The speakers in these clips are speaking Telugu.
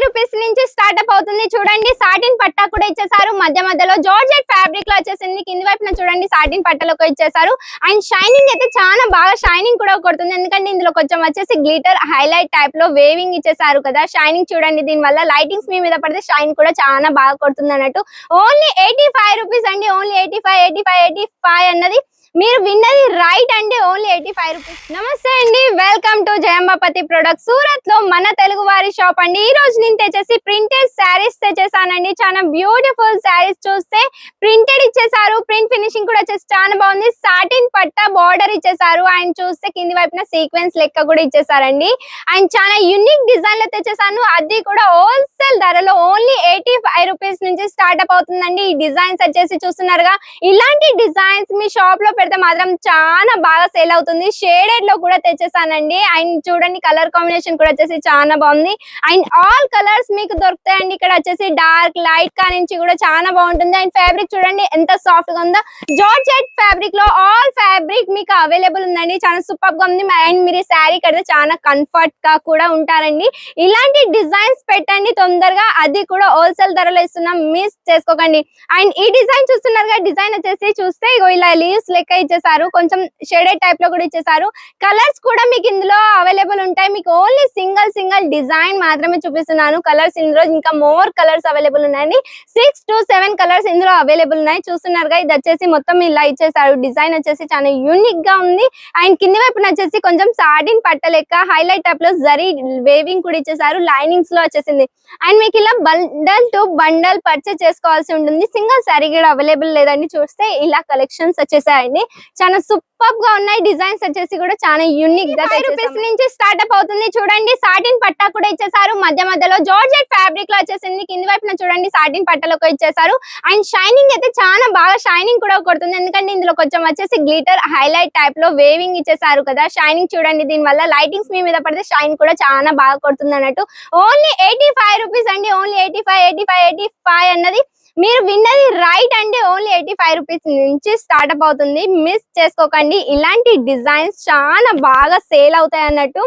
రూపీస్ నుంచి స్టార్ట్అప్ అవుతుంది. చూడండి సాటిన్ పట్టా కూడా ఇచ్చేసారు. మధ్య మధ్యలో జార్జెట్ ఫ్యాబ్రిక్ లో వచ్చేసింది. కింది వైపున చూడండి సాటిన్ పట్టాలకు ఇచ్చేసారు. అండ్ షైనింగ్ అయితే చాలా బాగా షైనింగ్ కూడా కొడుతుంది. ఎందుకంటే ఇందులో కొంచెం వచ్చేసి గ్లిటర్ హైలైట్ టైప్ లో వేవింగ్ ఇచ్చేసారు కదా. షైనింగ్ చూడండి, దీని వల్ల లైటింగ్స్ మీ మీద పడితే షైన్ కూడా చాలా బాగా కొడుతుంది అన్నట్టు. ఓన్లీ 85 రూపీస్ అండి. ఓన్లీ 85 అన్నది మీరు విన్నది రైట్ అండి. Only 85 rupees. నమస్తే అండి, వెల్కమ్ టు జయంబాపతి ప్రొడక్ట్. సూరత్ లో మన తెలుగు వారి షాప్ అండి. ఈ రోజు నేను తెచ్చేసి ప్రింటెడ్ శారీస్ తెచ్చేసానండి. చాలా బ్యూటిఫుల్ శారీస్. చూస్తే ప్రింటెడ్ ఇచ్చేసారు. ప్రింట్ ఫినిషింగ్ కూడా వచ్చేసి చాలా బాగుంది. సాటిన్ పట్టా బార్డర్ ఇచ్చేసారు. అండ్ చూస్తే కింది వైపున సీక్వెన్స్ లెక్క కూడా ఇచ్చేసారండి. అండ్ చాలా యూనిక్ డిజైన్ లో తెచ్చేసాను. అది కూడా హోల్సేల్ ధరలో ఓన్లీ 85 రూపీస్ నుంచి స్టార్ట్అప్ అవుతుందండి. ఈ డిజైన్స్ వచ్చేసి చూస్తున్నారుగా, ఇలాంటి డిజైన్స్ మీ షాప్ లో పెడితే మాత్రం చాలా బాగా సేల్ అవుతుంది. షేడెడ్ లో కూడా తెచ్చేసానండి. అండ్ చూడండి కలర్ కాంబినేషన్ కూడా వచ్చేసి చాలా బాగుంది. అండ్ ఆల్ కలర్స్ మీకు దొరుకుతాయండి. ఇక్కడ వచ్చేసి డార్క్ లైట్ కా నుంచి కూడా చాలా బాగుంటుంది. అండ్ ఫ్యాబ్రిక్ చూడండి ఎంత సాఫ్ట్ గా ఉందో. జార్జెట్ ఫ్యాబ్రిక్ లో ఆల్ ఫ్యాబ్రిక్ మీకు అవైలబుల్ ఉందండి. చాలా సూపర్ గా ఉంది. అండ్ మీరు శారీ కడితే చాలా కంఫర్ట్ గా కూడా ఉంటారండి. ఇలాంటి డిజైన్స్ పెట్టండి తొందరగా. అది కూడా హోల్సేల్ ధరలో ఇస్తున్నాం, మిస్ చేసుకోకండి. అండ్ ఈ డిజైన్ చూస్తున్నారుగా, డిజైన్ వచ్చేసి చూస్తే ఇగో ఇలా లీవ్స్ లెక్క ఇచ్చేసారు. కొంచెం షేడెడ్ టైప్ లో కూడా ఇచ్చేసారు. కలర్స్ కూడా మీకు ఇందులో అవైలబుల్ ఉంటాయి. మీకు ఓన్లీ సింగిల్ డిజైన్ మాత్రమే చూపిస్తున్నాను. కలర్స్ ఇందులో ఇంకా మోర్ కలర్స్ అవైలబుల్ ఉన్నాయండి. 6 to 7 కలర్స్ ఇందులో అవైలబుల్ ఉన్నాయి. చూస్తున్నారుగా, ఇది వచ్చేసి మొత్తం ఇలా ఇచ్చేసారు. డిజైన్ వచ్చేసి చాలా యూనిక్ గా ఉంది. అండ్ కింది వైపున వచ్చేసి కొంచెం సాటిన్ పట్ట లెక్క హైలైట్ టైప్ లో జరీ వేవింగ్ కూడా ఇచ్చేసారు. లైనింగ్స్ లో వచ్చేసింది. అండ్ మీకు ఇలా బండల్ టు బండల్ పర్చేస్ చేసుకోవాల్సి ఉంటుంది. సింగిల్ శారీ కూడా అవైలబుల్ లేదండి. చూస్తే ఇలా కలెక్షన్స్ వచ్చేసాయండి. చాలా సూపర్ గా ఉన్నాయి. డిజైన్స్ వచ్చేసి కూడా చాలా యూనిక్ గా 5 రూపీస్ నుంచి స్టార్ట్అప్ అవుతుంది. చూడండి సాటిన్ పట్టా కూడా ఇచ్చేసారు. మధ్య మధ్యలో జార్జెట్ ఫ్యాబ్రిక్ లో వచ్చేసింది. కింది వైపున చూడండి సాటిన్ పట్టాలకు ఇచ్చేసారు. అండ్ షైనింగ్ అయితే చాలా బాగా షైనింగ్ కూడా కొడుతుంది. ఎందుకంటే ఇందులో కొంచెం వచ్చేసి గ్లిటర్ హైలైట్ టైప్ లో వేవింగ్ ఇచ్చేసారు కదా. షైనింగ్ చూడండి, దీని వల్ల లైటింగ్స్ మీ మీద పడితే షైన్ కూడా చాలా బాగా కొడుతుంది అన్నట్టు. ఓన్లీ 85 రూపీస్ అండి. ఓన్లీ 85 అన్నది మీరు విన్నది రైట్ అండి. ఓన్లీ 85 రూపీస్ నుంచి స్టార్ట్అప్ అవుతుంది, మిస్ చేసుకోకండి. ఇలాంటి డిజైన్స్ చాలా బాగా సేల్ అవుతాయి అన్నట్టు.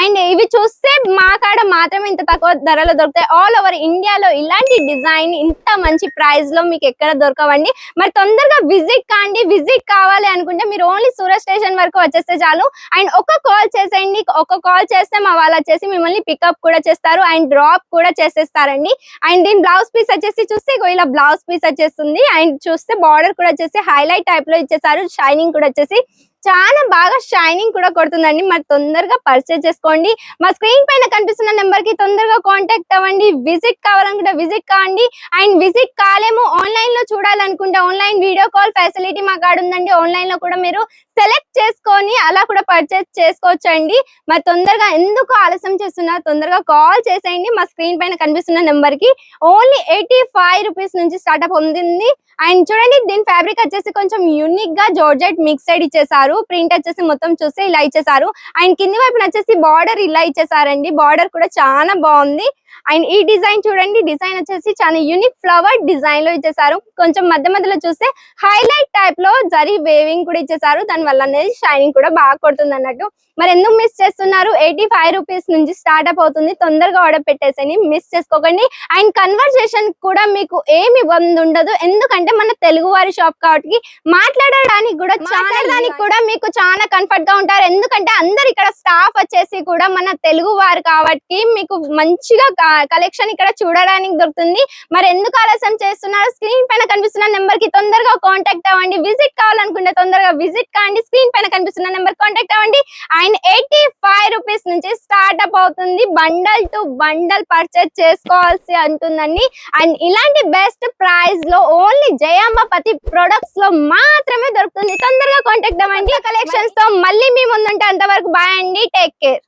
అండ్ ఇవి చూస్తే మా కాడ మాత్రమే ఇంత తక్కువ ధరలో దొరుకుతాయి. ఆల్ ఓవర్ ఇండియాలో ఇలాంటి డిజైన్ ఇంత మంచి ప్రైస్ లో మీకు ఎక్కడ దొరకవండి. మరి తొందరగా విజిట్ కాండి. విజిట్ కావాలి అనుకుంటే మీరు ఓన్లీ సూరత్ స్టేషన్ వరకు వచ్చేస్తే చాలు. అండ్ ఒక కాల్ చేసేయండి. ఒక కాల్ చేస్తే మా వాళ్ళు వచ్చేసి మిమ్మల్ని పికప్ కూడా చేస్తారు అండ్ డ్రాప్ కూడా చేసేస్తారండి. అండ్ దీని బ్లౌజ్ పీస్ వచ్చేసి చూస్తే ఇలా బ్లౌజ్ పీస్ వచ్చేస్తుంది. అండ్ చూస్తే బార్డర్ కూడా వచ్చేసి హైలైట్ టైప్ లో ఇచ్చేసారు. షైనింగ్ కూడా వచ్చేసి చాలా బాగా షైనింగ్ కూడా కొడుతుందండి. మరి తొందరగా పర్చేజ్ చేసుకోండి. మా స్క్రీన్ పైన కనిపిస్తున్న నెంబర్ కి తొందరగా కాంటాక్ట్ అవ్వండి. విజిట్ కావాలనుకుంటే విజిట్ కావండి. అండ్ విజిట్ కాలేమో ఆన్లైన్ లో చూడాలనుకుంటే ఆన్లైన్ వీడియో కాల్ ఫెసిలిటీ మా కాడ ఉందండి. ఆన్లైన్ లో కూడా మీరు సెలెక్ట్ చేసుకొని అలా కూడా పర్చేజ్ చేసుకోవచ్చు అండి. మరి తొందరగా ఎందుకు ఆలస్యం చేస్తున్నారు, తొందరగా కాల్ చేసేయండి. మా స్క్రీన్ పైన కనిపిస్తున్న నెంబర్ కి ఓన్లీ 85 రూపీస్ నుంచి స్టార్ట్అప్ ఉంది. అండ్ చూడండి, దీని ఫ్యాబ్రిక్ వచ్చేసి కొంచెం యూనిక్ గా జార్జెట్ మిక్స్డ్ ఇచ్చేసారు. ప్రింట్ వచ్చేసి మొత్తం చూస్తే ఇలా ఇచ్చేసారు. అండ్ కింది వైపున వచ్చేసి బార్డర్ ఇలా ఇచ్చేసారండి. బార్డర్ కూడా చాలా బాగుంది. అండ్ ఈ డిజైన్ చూడండి, డిజైన్ వచ్చేసి చాలా యూనిక్ ఫ్లవర్ డిజైన్ లో ఇచ్చేసారు. కొంచెం మధ్య మధ్యలో చూస్తే హైలైట్ టైప్ లో జరీ వేవింగ్ కూడా ఇచ్చేసారు. దాని వల్ల అనేది షైనింగ్ కూడా బాగా కొడుతుంది అన్నట్టు. మరి ఎందుకు మిస్ చేస్తున్నారు? 85 రూపీస్ నుంచి స్టార్ట్అప్ అవుతుంది. తొందరగా ఆర్డర్ పెట్టేసని మిస్ చేసుకోకండి. అండ్ కన్వర్సేషన్ కూడా మీకు ఏమి ఇబ్బంది ఉండదు. ఎందుకంటే మన తెలుగు వారి షాప్ కాబట్టి మాట్లాడడానికి కూడా మీకు చాలా కంఫర్ట్ గా ఉంటారు. ఎందుకంటే అందరు ఇక్కడ స్టాఫ్ వచ్చేసి కూడా మన తెలుగు వారు కాబట్టి మీకు మంచిగా కలెక్షన్ ఇక్కడ చూడడానికి దొరుకుతుంది. మరి ఎందుకు ఆలస్యం చేస్తున్నారు? స్క్రీన్ పైన కనిపిస్తున్న నెంబర్ కి తొందరగా కాంటాక్ట్ అవ్వండి. విజిట్ కావాలనుకుంటే తొందరగా విజిట్ కాండి. స్క్రీన్ పైన కనిపిస్తున్న నెంబర్ కాంటాక్ట్ అవ్వండి. అండ్ 85 రూపీస్ నుంచి స్టార్ట్అప్ అవుతుంది. బండల్ టు బండల్ పర్చేజ్ చేసుకోవాల్సి ఉంటుందండి. అండ్ ఇలాంటి బెస్ట్ ప్రైస్ లో ఓన్లీ జయాంబాపతి ప్రొడక్ట్స్ లో మాత్రమే దొరుకుతుంది. తొందరగా కాంటాక్ట్ అవ్వండి. కలెక్షన్స్ తో మళ్ళీ మీ ముందుంటే అంతవరకు బాయ్ అండి. Take care.